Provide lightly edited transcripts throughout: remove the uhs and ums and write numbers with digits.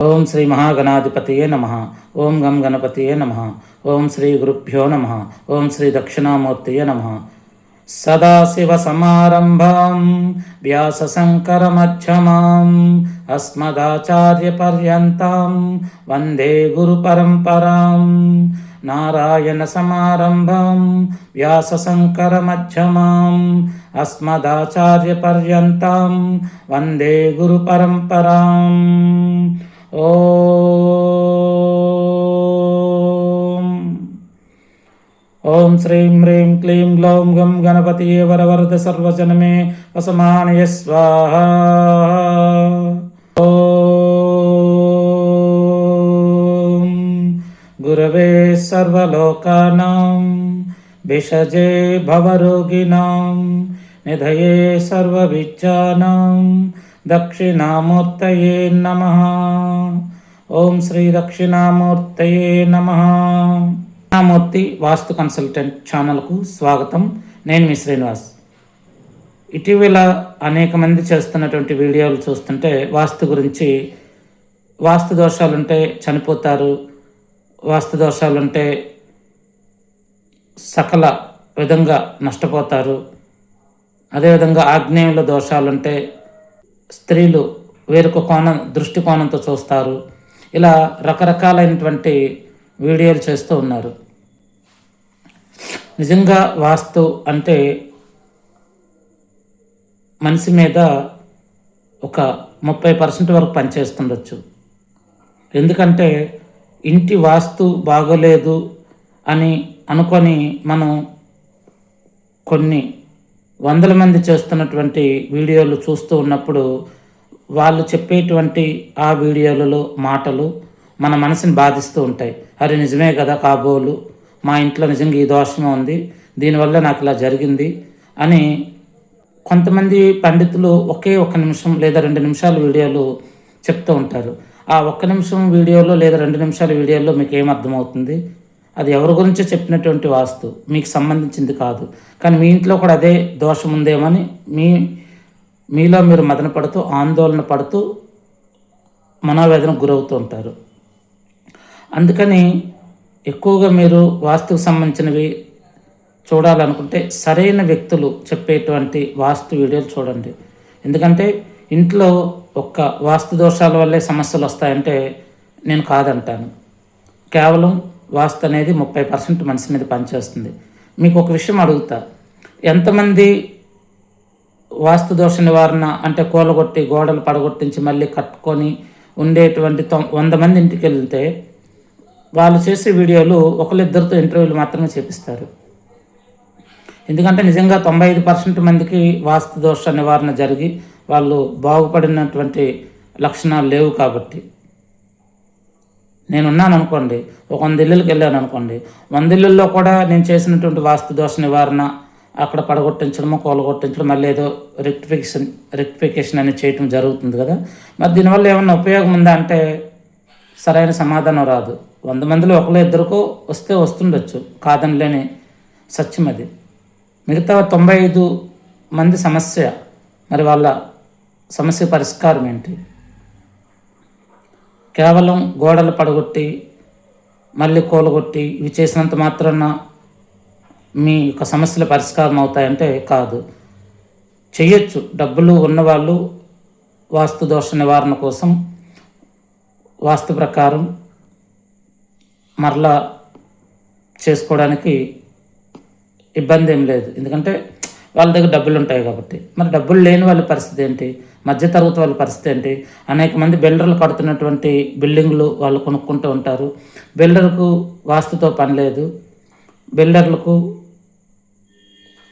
ఓం శ్రీ మహాగణాధిపతయే నమః. ఓం గం గణపతయే నమః. ఓం శ్రీ గురుభ్యో నమః. ఓం శ్రీ దక్షిణామూర్తయే నమః. సదాశివసమారంభాం వ్యాసశంకరమధ్యమాం అస్మదాచార్యపర్యంతాం వందే గురుపరంపరాం. నారాయణసమారంభాం వ్యాసశంకరమధ్యమాం అస్మదాచార్యపర్యంతాం వందే గురుపరంపరాం. ఓం శ్రీం హ్రీం క్లీం గ్లౌం గం గణపతియే వరవరద సర్వజనమే వసమానయ స్వాహా. ఓం గురవే సర్వలోకానాం భిషజే భవరోగిణాం నిధయే సర్వవిద్యానాం దక్షిణామూర్తయే నమః. ఓం శ్రీ దక్షిణామూర్తయే నమః. దక్షిణామూర్తి వాస్తు కన్సల్టెంట్ ఛానల్కు స్వాగతం. నేను మీ శ్రీనివాస్. ఇటీవల అనేక మంది చేస్తున్నటువంటి వీడియోలు చూస్తుంటే వాస్తు గురించి, వాస్తు దోషాలుంటే చనిపోతారు, వాస్తు దోషాలుంటే సకల విధంగా నష్టపోతారు, అదేవిధంగా ఆగ్నేయంలో దోషాలుంటే స్త్రీలు వేరొక దృష్టికోణంతో చూస్తారు. ఇలా రకరకాలైనటువంటి వీడియోలు చేస్తూ ఉన్నారు. నిజంగా వాస్తు అంటే మనిషి మీద ఒక 30% వరకు పనిచేస్తుండొచ్చు. ఎందుకంటే ఇంటి వాస్తు బాగోలేదు అని అనుకొని మనం కొన్ని వందల మంది చేస్తున్నటువంటి వీడియోలు చూస్తూ ఉన్నప్పుడు వాళ్ళు చెప్పేటువంటి ఆ వీడియోలలో మాటలు మన మనసుని బాధిస్తూ ఉంటాయి. అరే నిజమే కదా కాబోలు, మా ఇంట్లో నిజంగా ఈ దోషం ఉంది, దీనివల్ల నాకు ఇలా జరిగింది అని కొంతమంది పండితులు ఒకే 1 నిమిషం లేదా 2 నిమిషాల వీడియోలు చెప్తూ ఉంటారు. ఆ 1 నిమిషం వీడియోలో లేదా 2 నిమిషాల వీడియోలో మీకు ఏమర్థమవుతుంది? అది ఎవరి గురించో చెప్పినటువంటి వాస్తు, మీకు సంబంధించింది కాదు. కానీ మీ ఇంట్లో కూడా అదే దోషం ఉందేమని మీలో మీరు మదన పడుతూ, ఆందోళన పడుతూ మనోవేదనకు గురవుతూ ఉంటారు. అందుకని ఎక్కువగా మీరు వాస్తుకు సంబంధించినవి చూడాలనుకుంటే సరైన వ్యక్తులు చెప్పేటువంటి వాస్తు వీడియోలు చూడండి. ఎందుకంటే ఇంట్లో ఒక్క వాస్తు దోషాల వల్లే సమస్యలు వస్తాయంటే నేను కాదంటాను. కేవలం వాస్తు అనేది 30% మనిషి మీద పనిచేస్తుంది. మీకు ఒక విషయం అడుగుతా, ఎంతమంది వాస్తు దోష నివారణ అంటే కూలగొట్టి గోడలు పడగొట్టించి మళ్ళీ కట్టుకొని ఉండేటువంటి 100 మంది ఇంటికి వెళ్తే వాళ్ళు చేసే వీడియోలు 1-2 ఇంటర్వ్యూలు మాత్రమే చేపిస్తారు. ఎందుకంటే నిజంగా 95% మందికి వాస్తు దోష నివారణ జరిగి వాళ్ళు బాగుపడినటువంటి లక్షణాలు లేవు. కాబట్టి నేనున్నాను అనుకోండి, ఒక 100 ఇళ్ళకి వెళ్ళాను అనుకోండి, 100 ఇళ్ళల్లో కూడా నేను చేసినటువంటి వాస్తు దోష నివారణ అక్కడ పడగొట్టించడము, కూలగొట్టించడం, మళ్ళీ ఏదో రెక్టిఫికేషన్ అనేది చేయటం జరుగుతుంది కదా. మరి దీనివల్ల ఏమన్నా ఉపయోగం ఉందా అంటే సరైన సమాధానం రాదు. 100 మందిలో 1-2 వస్తే వస్తుండొచ్చు, కాదనిలేని సత్యం అది. మిగతా 95 మంది సమస్య, మరి వాళ్ళ సమస్య పరిష్కారం ఏంటి? కేవలం గోడలు పడగొట్టి మళ్ళీ కూలగొట్టి ఇవి చేసినంత మాత్రాన మీ యొక్క సమస్యల పరిష్కారం అవుతాయంటే కాదు. చెయ్యొచ్చు. డబ్బులు ఉన్నవాళ్ళు వాస్తు దోష నివారణ కోసం వాస్తు ప్రకారం మరలా చేసుకోవడానికి ఇబ్బంది ఏం లేదు. ఎందుకంటే వాళ్ళ దగ్గర డబ్బులు ఉంటాయి కాబట్టి. మరి డబ్బులు లేని వాళ్ళ పరిస్థితి ఏంటి? మధ్యతరగతి వాళ్ళ పరిస్థితి ఏంటి? అనేక మంది బిల్డర్లు కడుతున్నటువంటి బిల్డింగ్లు వాళ్ళు కొనుక్కుంటూ ఉంటారు. బిల్డర్కు వాస్తుతో పని లేదు. బిల్డర్లకు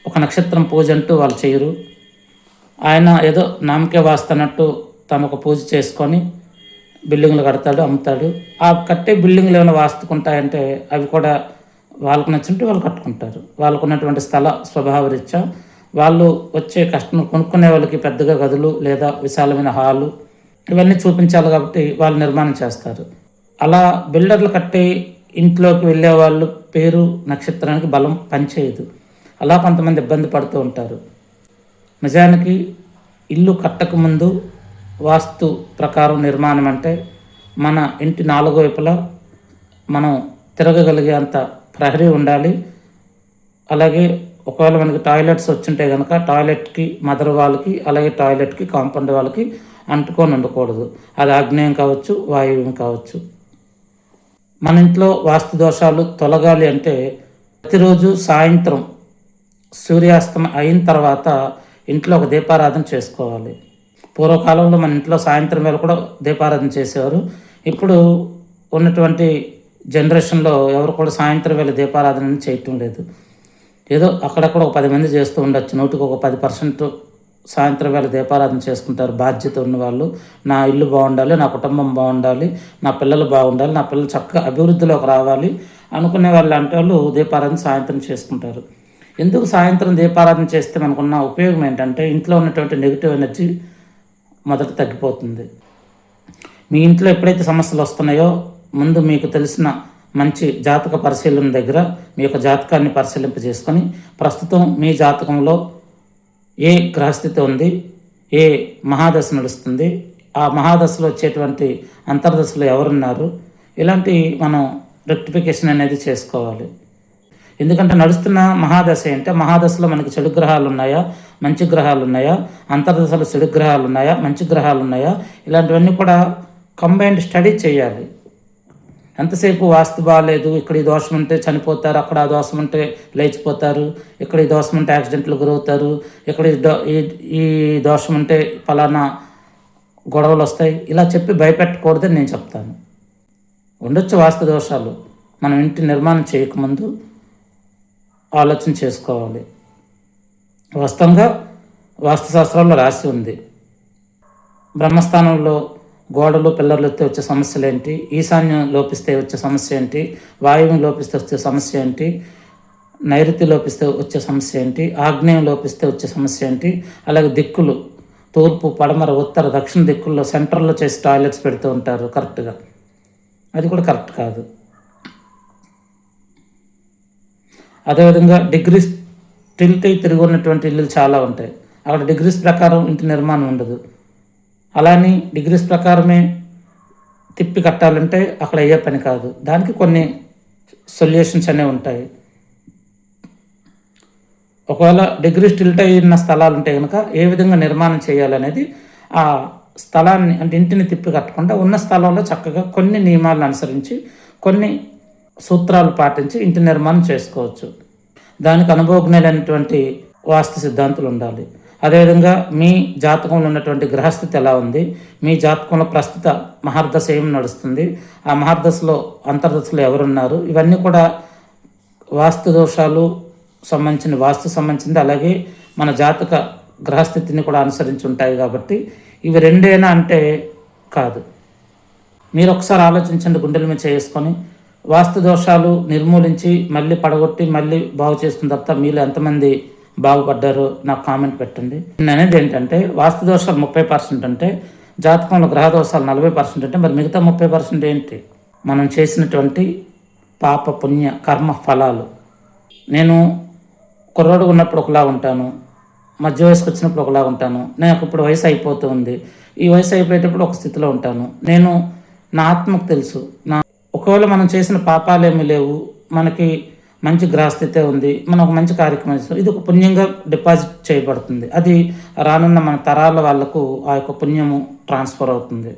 ఒక నక్షత్రం పూజ అంటూ వాళ్ళు చేయరు. ఆయన ఏదో నామకే వాస్తన్నట్టు తను ఒక పూజ చేసుకొని బిల్డింగ్లు కడతాడు, అమ్ముతాడు. ఆ కట్టే బిల్డింగ్లు ఏమైనా వాస్తుకుంటాయంటే అవి కూడా వాళ్ళకు నచ్చినట్టు వాళ్ళు కట్టుకుంటారు. వాళ్ళకు ఉన్నటువంటి స్థల స్వభావ రీత్యా వాళ్ళు వచ్చే కస్టమర్ కొనుక్కునే వాళ్ళకి పెద్దగా గదులు లేదా విశాలమైన హాలు ఇవన్నీ చూపించాలి కాబట్టి వాళ్ళు నిర్మాణం చేస్తారు. అలా బిల్డర్లు కట్టే ఇంట్లోకి వెళ్ళే వాళ్ళు పేరు నక్షత్రానికి బలం పనిచేయదు. అలా కొంతమంది ఇబ్బంది పడుతూ ఉంటారు. నిజానికి ఇల్లు కట్టకముందు వాస్తు ప్రకారం నిర్మాణం అంటే మన ఇంటి 4 వైపులా మనం తిరగగలిగే అంత ప్రహరీ ఉండాలి. అలాగే ఒకవేళ మనకి టాయిలెట్స్ వచ్చుంటే కనుక టాయిలెట్కి మదర్ వాళ్ళకి అలాగే టాయిలెట్కి కాంపౌండ్ వాళ్ళకి అంటుకొని ఉండకూడదు. అది ఆగ్నేయం కావచ్చు, వాయువ్యం కావచ్చు. మన ఇంట్లో వాస్తు దోషాలు తొలగాలి అంటే ప్రతిరోజు సాయంత్రం సూర్యాస్తమయం అయిన తర్వాత ఇంట్లో ఒక దీపారాధన చేసుకోవాలి. పూర్వకాలంలో మన ఇంట్లో సాయంత్రం వేళ కూడా దీపారాధన చేసేవారు. ఇప్పుడు ఉన్నటువంటి జనరేషన్లో ఎవరు కూడా సాయంత్రం వేళ దీపారాధన చేయటం లేదు. ఏదో అక్కడక్కడ ఒక 10 మంది చేస్తూ ఉండొచ్చు. 100కి ఒక 10% సాయంత్రం వేళ దీపారాధన చేసుకుంటారు బాధ్యత ఉన్నవాళ్ళు. నా ఇల్లు బాగుండాలి, నా కుటుంబం బాగుండాలి, నా పిల్లలు బాగుండాలి, నా పిల్లలు చక్కగా అభివృద్ధిలోకి రావాలి అనుకునే వాళ్ళు అంటే వాళ్ళు దీపారాధన సాయంత్రం చేసుకుంటారు. ఎందుకు సాయంత్రం దీపారాధన చేస్తే మనకున్న ఉపయోగం ఏంటంటే ఇంట్లో ఉన్నటువంటి నెగిటివ్ ఎనర్జీ మొదట తగ్గిపోతుంది. మీ ఇంట్లో ఎప్పుడైతే సమస్యలు వస్తున్నాయో ముందు మీకు తెలిసిన మంచి జాతక పరిశీలన దగ్గర మీ యొక్క జాతకాన్ని పరిశీలింపజేసుకొని ప్రస్తుతం మీ జాతకంలో ఏ గ్రహస్థితి ఉంది, ఏ మహాదశ నడుస్తుంది, ఆ మహాదశలో వచ్చేటువంటి అంతర్దశలో ఎవరున్నారు, ఇలాంటి మనం రెక్టిఫికేషన్ అనేది చేసుకోవాలి. ఎందుకంటే నడుస్తున్న మహాదశ అంటే మహాదశలో మనకి చెడు గ్రహాలు ఉన్నాయా, మంచి గ్రహాలు ఉన్నాయా, అంతర్దశలో చెడు గ్రహాలు ఉన్నాయా, మంచి గ్రహాలు ఉన్నాయా, ఇలాంటివన్నీ కూడా కంబైన్డ్ స్టడీ చేయాలి. ఎంతసేపు వాస్తు బాగాలేదు, ఇక్కడ ఈ దోషం ఉంటే చనిపోతారు, అక్కడ ఆ దోషం ఉంటే లేచిపోతారు, ఇక్కడ ఈ దోషం ఉంటే యాక్సిడెంట్లు గురవుతారు, ఇక్కడ ఈ దోషం ఉంటే ఫలానా గొడవలు వస్తాయి, ఇలా చెప్పి భయపెట్టకూడదని నేను చెప్తాను. ఉండొచ్చు వాస్తు దోషాలు, మనం ఇంటి నిర్మాణం చేయకముందు ఆలోచన చేసుకోవాలి. వాస్తవంగా వాస్తుశాస్త్రంలో రాసి ఉంది, బ్రహ్మస్థానంలో గోడలు పిల్లర్లు ఎత్తే వచ్చే సమస్యలు ఏంటి, ఈశాన్యం లోపిస్తే వచ్చే సమస్య ఏంటి, వాయువ్యం లోపిస్తే వచ్చే సమస్య ఏంటి, నైరుతి లోపిస్తే వచ్చే సమస్య ఏంటి, ఆగ్నేయం లోపిస్తే వచ్చే సమస్య ఏంటి, అలాగే దిక్కులు తూర్పు, పడమర, ఉత్తర, దక్షిణ దిక్కుల్లో సెంటర్లో చేసి టాయిలెట్స్ పెడుతూ ఉంటారు కరెక్ట్గా, అది కూడా కరెక్ట్ కాదు. అదేవిధంగా డిగ్రీస్ టిల్ట్ తిరిగి ఉన్నటువంటి ఇల్లులు చాలా ఉంటాయి, అక్కడ డిగ్రీస్ ప్రకారం ఇంటి నిర్మాణం ఉండదు. అలానే డిగ్రీస్ ప్రకారమే తిప్పి కట్టాలంటే అక్కడ అయ్యే పని కాదు, దానికి కొన్ని సొల్యూషన్స్ అనేవి ఉంటాయి. ఒకవేళ డిగ్రీస్ టిల్ట్ అయిన స్థలాలు ఉంటే కనుక ఏ విధంగా నిర్మాణం చేయాలనేది ఆ స్థలాన్ని అంటే ఇంటిని తిప్పి కట్టకుండా ఉన్న స్థలంలో చక్కగా కొన్ని నియమాలను అనుసరించి కొన్ని సూత్రాలు పాటించి ఇంటి నిర్మాణం చేసుకోవచ్చు. దానికి అనుభవజ్ఞులైనటువంటి వాస్తు సిద్ధాంతులు ఉండాలి. అదేవిధంగా మీ జాతకంలో ఉన్నటువంటి గ్రహస్థితి ఎలా ఉంది, మీ జాతకంలో ప్రస్తుత మహర్దశ ఏం నడుస్తుంది, ఆ మహర్దశలో అంతర్దశలో ఎవరున్నారు, ఇవన్నీ కూడా వాస్తు దోషాలు సంబంధించింది, అలాగే మన జాతక గ్రహస్థితిని కూడా అనుసరించి ఉంటాయి. కాబట్టి ఇవి రెండేనా అంటే కాదు. మీరు ఒకసారి ఆలోచించండి, గుండెల మీద చేసుకొని వాస్తు దోషాలు నిర్మూలించి మళ్ళీ పడగొట్టి మళ్ళీ బాగు చేసుకున్న తర్వాత మీలో ఎంతమంది బాగుపడ్డారో నాకు కామెంట్ పెట్టండి. నేను అనేది ఏంటంటే వాస్తు దోషాలు 30% అంటే జాతకంలో గ్రహ దోషాలు 40% అంటే మరి మిగతా 30% ఏంటి? మనం చేసినటువంటి పాప పుణ్య కర్మ ఫలాలు. నేను కుర్రోడు ఉన్నప్పుడు ఒకలా ఉంటాను, మధ్య వయసుకు వచ్చినప్పుడు ఒకలా ఉంటాను, నాకు ఇప్పుడు వయసు అయిపోతూ ఉంది, ఈ వయసు అయిపోయేటప్పుడు ఒక స్థితిలో ఉంటాను. నేను నా ఆత్మకు తెలుసు, ఒకవేళ మనం చేసిన పాపాలేమీ లేవు, మనకి మంచి గ్రహస్థితే ఉంది, మనం ఒక మంచి కార్యక్రమం చేస్తాం, ఇది ఒక పుణ్యంగా డిపాజిట్ చేయబడుతుంది. అది రానున్న మన తరాల వాళ్లకు ఆ యొక్క పుణ్యము ట్రాన్స్ఫర్ అవుతుంది.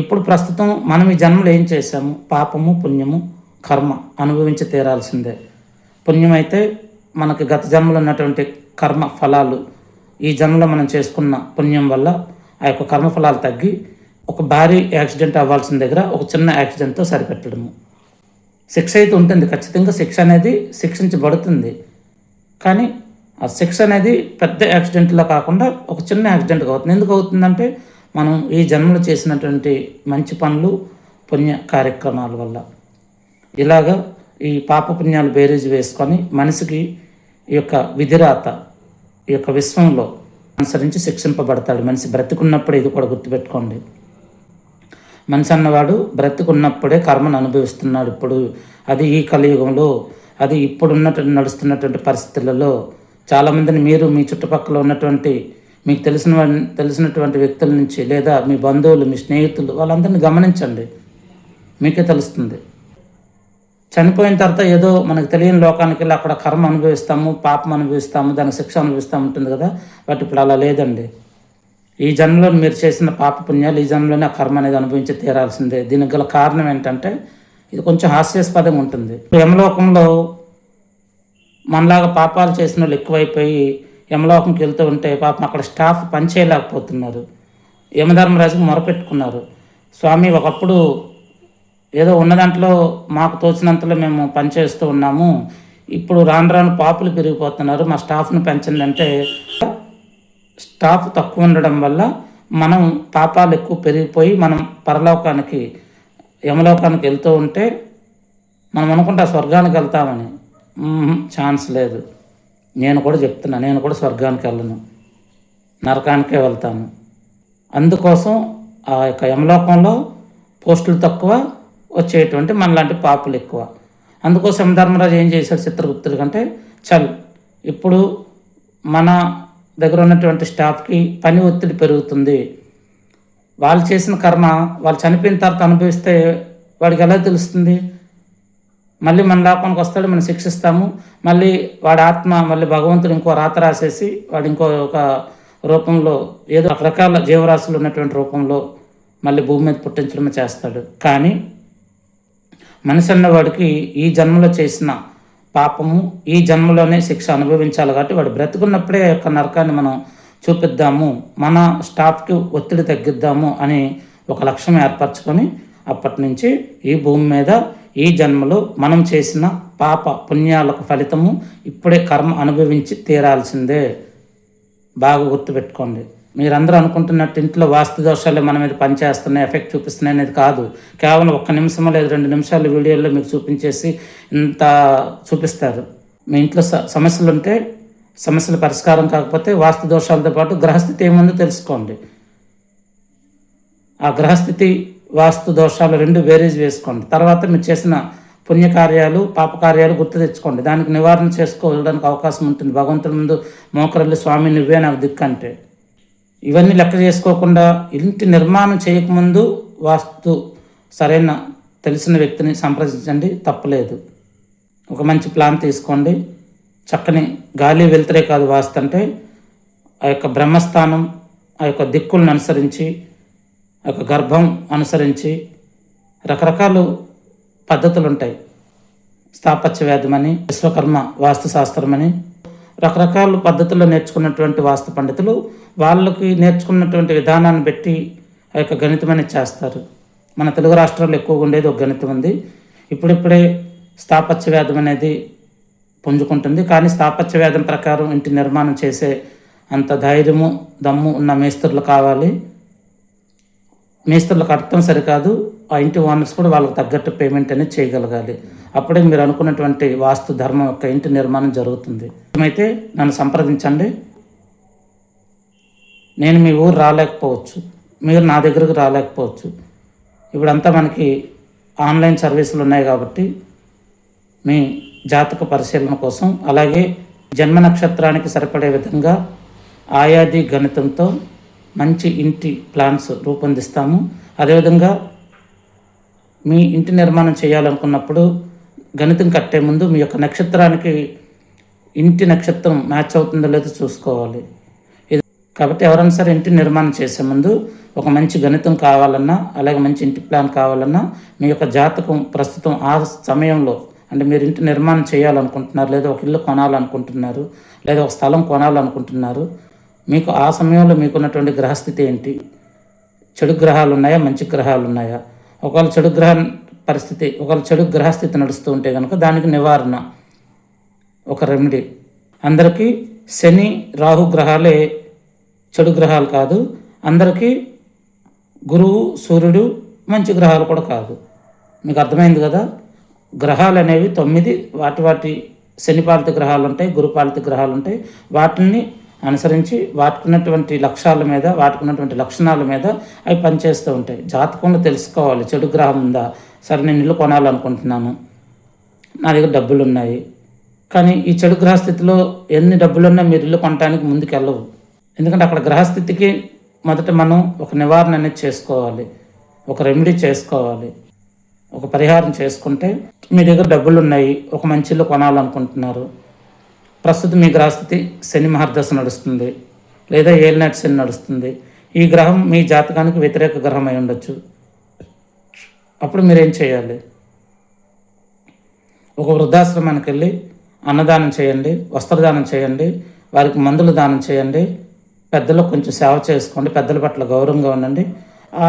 ఇప్పుడు ప్రస్తుతం మనం ఈ జన్మలో ఏం చేశాము, పాపము పుణ్యము కర్మ అనుభవించి తీరాల్సిందే. పుణ్యం అయితే మనకి గత జన్మలో ఉన్నటువంటి కర్మ ఫలాలు ఈ జన్మలో మనం చేసుకున్న పుణ్యం వల్ల ఆ యొక్క కర్మఫలాలు తగ్గి ఒక భారీ యాక్సిడెంట్ అవ్వాల్సిన దగ్గర ఒక చిన్న యాక్సిడెంట్తో సరిపెట్టడము. శిక్ష అయితే ఉంటుంది, ఖచ్చితంగా శిక్ష అనేది శిక్షించబడుతుంది. కానీ ఆ శిక్ష అనేది పెద్ద యాక్సిడెంట్లో కాకుండా ఒక చిన్న యాక్సిడెంట్గా అవుతుంది. ఎందుకు అవుతుందంటే మనం ఈ జన్మలో చేసినటువంటి మంచి పనులు పుణ్య కార్యక్రమాల వల్ల. ఇలాగా ఈ పాప పుణ్యాలు బేరీజు వేసుకొని మనిషికి ఈ యొక్క విధిరాత ఈ యొక్క విశ్వంలో అనుసరించి శిక్షింపబడతాడు. మనిషి బ్రతికున్నప్పుడే, ఇది కూడా గుర్తుపెట్టుకోండి, మనిషి అన్నవాడు బ్రతికున్నప్పుడే కర్మను అనుభవిస్తున్నాడు. ఇప్పుడు అది ఈ కలియుగంలో, అది ఇప్పుడు నడుస్తున్నటువంటి పరిస్థితులలో చాలామందిని మీరు మీ చుట్టుపక్కల ఉన్నటువంటి మీకు తెలిసినటువంటి వ్యక్తుల నుంచి, లేదా మీ బంధువులు, మీ స్నేహితులు, వాళ్ళందరినీ గమనించండి, మీకే తెలుస్తుంది. చనిపోయిన తర్వాత ఏదో మనకు తెలియని లోకానికి వెళ్ళి అక్కడ కర్మ అనుభవిస్తాము, పాపం అనుభవిస్తాము, దానికి శిక్ష అనుభవిస్తాము ఉంటుంది కదా. బట్ ఇప్పుడు అలా లేదండి. ఈ జన్మలో మీరు చేసిన పాప పుణ్యాలు ఈ జన్మలోనే ఆ కర్మ అనేది అనుభవించి తీరాల్సిందే. దీనికి గల కారణం ఏంటంటే, ఇది కొంచెం హాస్యాస్పదంగా ఉంటుంది. ఇప్పుడు యమలోకంలో మనలాగా పాపాలు చేసిన వాళ్ళు ఎక్కువైపోయి యమలోకంకి వెళ్తూ ఉంటే పాపం అక్కడ స్టాఫ్ పనిచేయలేకపోతున్నారు. యమధర్మరాజుకు మొరపెట్టుకున్నారు, స్వామి ఒకప్పుడు ఏదో ఉన్న దాంట్లో మాకు తోచినంతలో మేము పనిచేస్తూ ఉన్నాము, ఇప్పుడు రాను రాను పాపులు పెరిగిపోతున్నారు, మా స్టాఫ్ను పెంచండి అంటే, స్టాఫ్ తక్కువ ఉండడం వల్ల మనం పాపాలు ఎక్కువ పెరిగిపోయి మనం పరలోకానికి యమలోకానికి వెళ్తూ ఉంటే మనం అనుకుంటా స్వర్గానికి వెళ్తామని. ఛాన్స్ లేదు. నేను కూడా చెప్తున్నా, నేను కూడా స్వర్గానికి వెళ్ళను, నరకానికే వెళ్తాను. అందుకోసం ఆ యొక్క యమలోకంలో పోస్టులు తక్కువ, వచ్చేటువంటి మనలాంటి పాపులు ఎక్కువ. అందుకోసం యమధర్మరాజు ఏం చేశాడు చిత్రగుప్తుడి కంటే, ఇప్పుడు మన దగ్గర ఉన్నటువంటి స్టాఫ్కి పని ఒత్తిడి పెరుగుతుంది, వాళ్ళు చేసిన కర్మ వాళ్ళు చనిపోయిన తర్వాత అనుభవిస్తే వాడికి ఎలా తెలుస్తుంది? మళ్ళీ మన లోకానికి వస్తాడు, మనం శిక్షిస్తాము, మళ్ళీ వాడి ఆత్మ మళ్ళీ భగవంతుడు ఇంకో రాత రాసేసి వాడు ఇంకో ఒక రూపంలో ఏదో రకరకాల జీవరాశులు ఉన్నటువంటి రూపంలో మళ్ళీ భూమి మీద పుట్టించడమే చేస్తాడు. కానీ మనిషి అన్నవాడికి ఈ జన్మలో చేసిన పాపము ఈ జన్మలోనే శిక్ష అనుభవించాలి. కాబట్టి వాడు బ్రతుకున్నప్పుడే ఆ యొక్క నరకాన్ని మనం చూపిద్దాము, మన స్టాఫ్కి ఒత్తిడి తగ్గిద్దాము అని ఒక లక్ష్యం ఏర్పరచుకొని అప్పటి నుంచి ఈ భూమి మీద ఈ జన్మలో మనం చేసిన పాప పుణ్యాలకు ఫలితము ఇప్పుడే కర్మ అనుభవించి తీరాల్సిందే. బాగా గుర్తుపెట్టుకోండి. మీరందరూ అనుకుంటున్నట్టు ఇంట్లో వాస్తు దోషాలు మన మీద పనిచేస్తున్నాయి, ఎఫెక్ట్ చూపిస్తున్నాయి అనేది కాదు. కేవలం 1 నిమిషమో లేదా 2 నిమిషాల వీడియోలో మీకు చూపించేసి ఇంత చూపిస్తారు. మీ ఇంట్లో సమస్యలు ఉంటే, సమస్యల పరిష్కారం కాకపోతే వాస్తు దోషాలతో పాటు గ్రహస్థితి ఏముందో తెలుసుకోండి. ఆ గ్రహస్థితి వాస్తు దోషాలు 2 బేరీజ్ వేసుకోండి. తర్వాత మీరు చేసిన పుణ్యకార్యాలు పాపకార్యాలు గుర్తు తెచ్చుకోండి. దానికి నివారణ చేసుకోవడానికి అవకాశం ఉంటుంది. భగవంతుడి ముందు మోకరిల్లి, స్వామి నువ్వే నాకు దిక్కు అంటే. ఇవన్నీ లెక్క చేసుకోకుండా ఇంటి నిర్మాణం చేయకముందు వాస్తు సరైన తెలిసిన వ్యక్తిని సంప్రదించండి, తప్పలేదు. ఒక మంచి ప్లాన్ తీసుకోండి. చక్కని గాలి వెళ్తరే కాదు వాస్తు అంటే, ఆ యొక్క బ్రహ్మస్థానం, ఆ యొక్క దిక్కులను అనుసరించి, ఆ యొక్క గర్భం అనుసరించి రకరకాల పద్ధతులు ఉంటాయి. స్థాపత్య వేదమని, విశ్వకర్మ వాస్తుశాస్త్రమని రకరకాల పద్ధతుల్లో నేర్చుకున్నటువంటి వాస్తు పండితులు వాళ్ళకి నేర్చుకున్నటువంటి విధానాన్ని బట్టి ఆ యొక్క గణితం చేస్తారు. మన తెలుగు రాష్ట్రాల్లో ఎక్కువగా ఉండేది ఒక గణితం ఉంది. ఇప్పుడిప్పుడే స్థాపత్య వేదం అనేది పుంజుకుంటుంది. కానీ స్థాపత్య వేదం ప్రకారం ఇంటి నిర్మాణం చేసే అంత ధైర్యము దమ్ము ఉన్న మేస్త్రులు కావాలి. మేస్త్రులకు అర్థం సరికాదు, ఆ ఇంటి ఓనర్స్ కూడా వాళ్ళకి తగ్గట్టు పేమెంట్ అనేది చేయగలగాలి. అప్పుడే మీరు అనుకున్నటువంటి వాస్తు ధర్మం యొక్క ఇంటి నిర్మాణం జరుగుతుంది. అయితే నన్ను సంప్రదించండి. నేను మీ ఊరు రాలేకపోవచ్చు, మీరు నా దగ్గరకు రాలేకపోవచ్చు. ఇప్పుడంతా మనకి ఆన్లైన్ సర్వీసులు ఉన్నాయి కాబట్టి మీ జాతక పరిశీలన కోసం, అలాగే జన్మ నక్షత్రానికి సరిపడే విధంగా ఆయాది గణితంతో మంచి ఇంటి ప్లాన్స్ రూపొందిస్తాము. అదేవిధంగా మీ ఇంటి నిర్మాణం చేయాలనుకున్నప్పుడు గణితం కట్టే ముందు మీ యొక్క నక్షత్రానికి ఇంటి నక్షత్రం మ్యాచ్ అవుతుందో లేదో చూసుకోవాలి. ఇది కాబట్టి ఎవరైనా సరే ఇంటి నిర్మాణం చేసే ముందు ఒక మంచి గణితం కావాలన్నా, అలాగే మంచి ఇంటి ప్లాన్ కావాలన్నా మీ యొక్క జాతకం ప్రస్తుతం ఆ సమయంలో, అంటే మీరు ఇంటి నిర్మాణం చేయాలనుకుంటున్నారు, లేదా ఒక ఇల్లు కొనాలనుకుంటున్నారు, లేదా ఒక స్థలం కొనాలనుకుంటున్నారు, మీకు ఆ సమయంలో మీకున్నటువంటి గ్రహస్థితి ఏంటి, చెడు గ్రహాలు ఉన్నాయా, మంచి గ్రహాలు ఉన్నాయా, ఒకవేళ చెడు గ్రహస్థితి నడుస్తూ ఉంటే కనుక దానికి నివారణ ఒక రెమెడీ. అందరికీ శని రాహు గ్రహాలే చెడు గ్రహాలు కాదు, అందరికీ గురువు సూర్యుడు మంచి గ్రహాలు కూడా కాదు. మీకు అర్థమైంది కదా. గ్రహాలు అనేవి 9 వాటి శనిపాలిత గ్రహాలు ఉంటాయి, గురుపాలిత గ్రహాలు ఉంటాయి. వాటిని అనుసరించి వాటికున్నటువంటి లక్ష్యాల మీద, వాటికున్నటువంటి లక్షణాల మీద అవి పనిచేస్తూ ఉంటాయి. జాతకంలో తెలుసుకోవాలి, చెడు గ్రహం ఉందా, సరే నేను ఇల్లు కొనాలనుకుంటున్నాను, నా దగ్గర డబ్బులు ఉన్నాయి, కానీ ఈ చెడు గ్రహ స్థితిలో ఎన్ని డబ్బులున్నా మీరు ఇల్లు కొనడానికి ముందుకు వెళ్ళవు. ఎందుకంటే అక్కడ గ్రహస్థితికి మొదట మనం ఒక నివారణ అనేది చేసుకోవాలి, ఒక రెమెడీ చేసుకోవాలి, ఒక పరిహారం చేసుకుంటే మీ దగ్గర డబ్బులు ఉన్నాయి, ఒక మంచి ఇల్లు కొనాలనుకుంటున్నారు, ప్రస్తుతం మీ గ్రహస్థితి శని మహర్దశ నడుస్తుంది లేదా ఏలినాటి శని నడుస్తుంది, ఈ గ్రహం మీ జాతకానికి వ్యతిరేక గ్రహం అయి ఉండొచ్చు. అప్పుడు మీరేం చేయాలి? ఒక వృద్ధాశ్రమానికి వెళ్ళి అన్నదానం చేయండి, వస్త్రదానం చేయండి, వారికి మందులు దానం చేయండి, పెద్దలకు కొంచెం సేవ చేసుకోండి, పెద్దల పట్ల గౌరవంగా ఉండండి. ఆ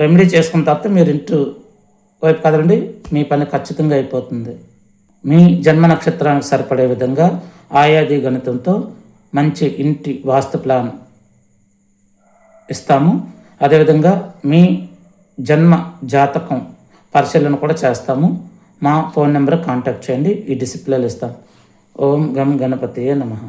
రెమెడీ చేసుకున్న తర్వాత మీరు ఇంటి వైపు కదండి, మీ పని ఖచ్చితంగా అయిపోతుంది. మీ జన్మ నక్షత్రానికి సరిపడే విధంగా ఆయాది గణితంతో మంచి ఇంటి వాస్తు ప్లాన్ ఇస్తాము. అదేవిధంగా మీ జన్మ జాతకం పరిశీలన కూడా చేస్తాము. మా ఫోన్ నెంబర్ కాంటాక్ట్ చేయండి, ఈ డిసిప్లేలు ఇస్తాం. ఓం గం గణపతియే నమః.